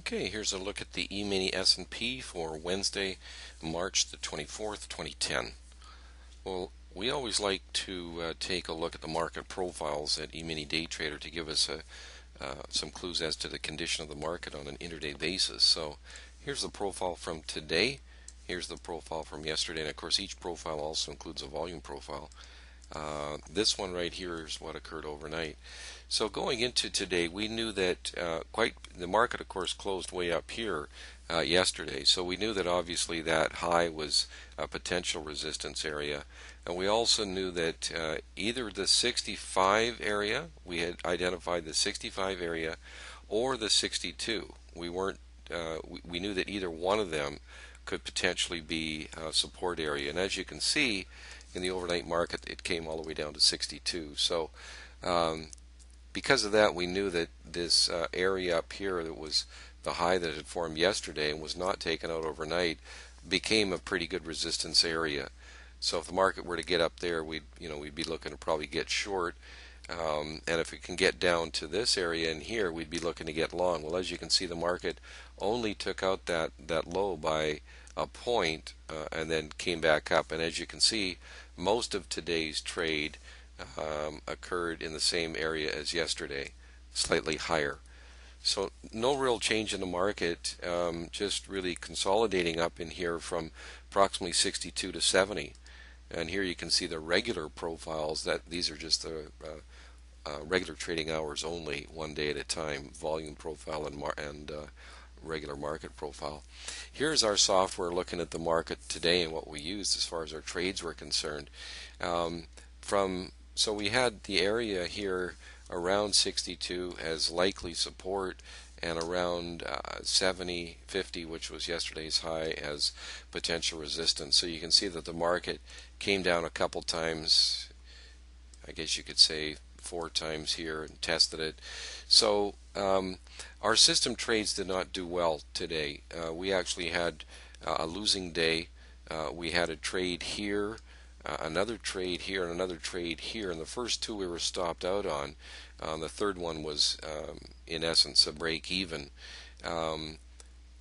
Okay, here's a look at the E-mini S&P for Wednesday, March the 24th, 2010. Well, we always like to take a look at the market profiles at E-mini Day Trader to give us some clues as to the condition of the market on an intraday basis. So here's the profile from today. Here's the profile from yesterday, and of course each profile also includes a volume profile. This one right here is what occurred overnight. So going into today, we knew that the market, of course, closed way up here yesterday. So we knew that obviously that high was a potential resistance area, and we also knew that either the 65 area, we had identified the 65 area, or the 62. We weren't. We knew that either one of them could potentially be a support area, and as you can see in the overnight market, it came all the way down to 62. So um, because of that, we knew that this area up here that was the high that had formed yesterday and was not taken out overnight became a pretty good resistance area. So if the market were to get up there, we'd be looking to probably get short. And if it can get down to this area in here, we'd be looking to get long. Well, as you can see, the market only took out that low by a point and then came back up. And as you can see, most of today's trade occurred in the same area as yesterday, slightly higher. So no real change in the market, just really consolidating up in here from approximately 62 to 70. And here you can see the regular profiles, that these are just the regular trading hours only, one day at a time, volume profile and regular market profile. Here's our software looking at the market today and what we used as far as our trades were concerned. So we had the area here around 62 as likely support, and around 70, 50, which was yesterday's high, as potential resistance. So you can see that the market came down a couple times, I guess you could say 4 times here, and tested it. So our system trades did not do well today. We actually had a losing day. We had a trade here, another trade here, and another trade here, and the first two we were stopped out on. The third one was in essence a break even.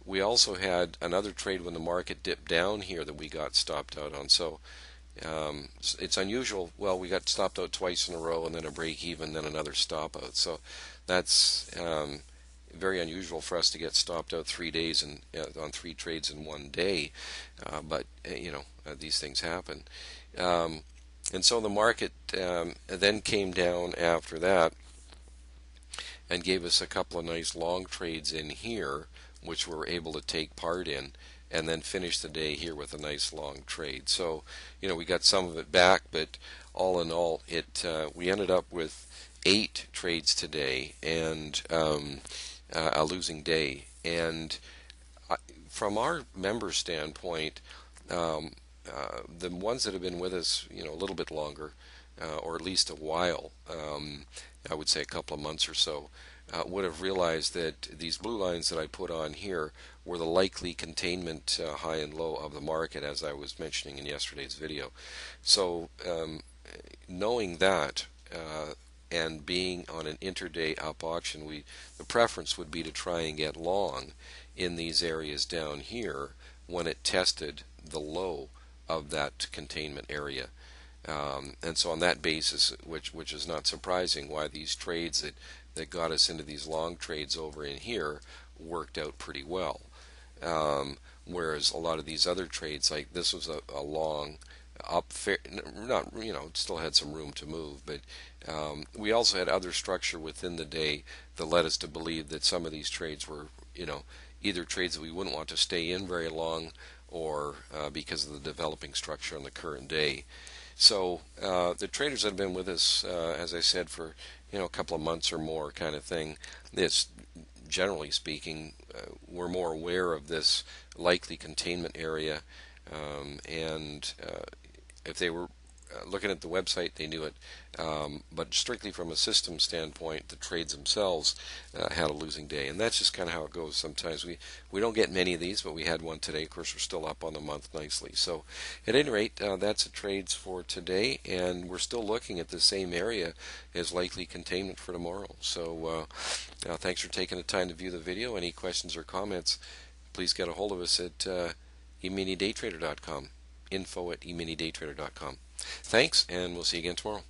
We also had another trade when the market dipped down here that we got stopped out on. So it's unusual. Well, we got stopped out twice in a row, and then a break even, then another stop out. So that's very unusual for us to get stopped out 3 days and on 3 trades in one day. But these things happen. And so the market then came down after that and gave us a couple of nice long trades in here, which we were able to take part in, and then finish the day here with a nice long trade. So, we got some of it back, but all in all, we ended up with 8 trades today and a losing day. And from our member standpoint, the ones that have been with us, a little bit longer, or at least a while, I would say a couple of months or so, would have realized that these blue lines that I put on here were the likely containment high and low of the market, as I was mentioning in yesterday's video. So knowing that and being on an intraday up auction, the preference would be to try and get long in these areas down here when it tested the low of that containment area. And so on that basis, which is not surprising, why these trades that got us into these long trades over in here worked out pretty well. Whereas a lot of these other trades, like this was a long up, not, still had some room to move, but we also had other structure within the day that led us to believe that some of these trades were, either trades that we wouldn't want to stay in very long, or because of the developing structure on the current day. So the traders that have been with us, as I said, for a couple of months or more, kind of thing, it's generally speaking, we're more aware of this likely containment area, and if they were looking at the website, they knew it. But strictly from a system standpoint, the trades themselves had a losing day. And that's just kind of how it goes sometimes. We don't get many of these, but we had one today. Of course, we're still up on the month nicely. So at any rate, that's the trades for today. And we're still looking at the same area as likely containment for tomorrow. So thanks for taking the time to view the video. Any questions or comments, please get a hold of us at eminidaytrader.com, info@eminidaytrader.com. Thanks, and we'll see you again tomorrow.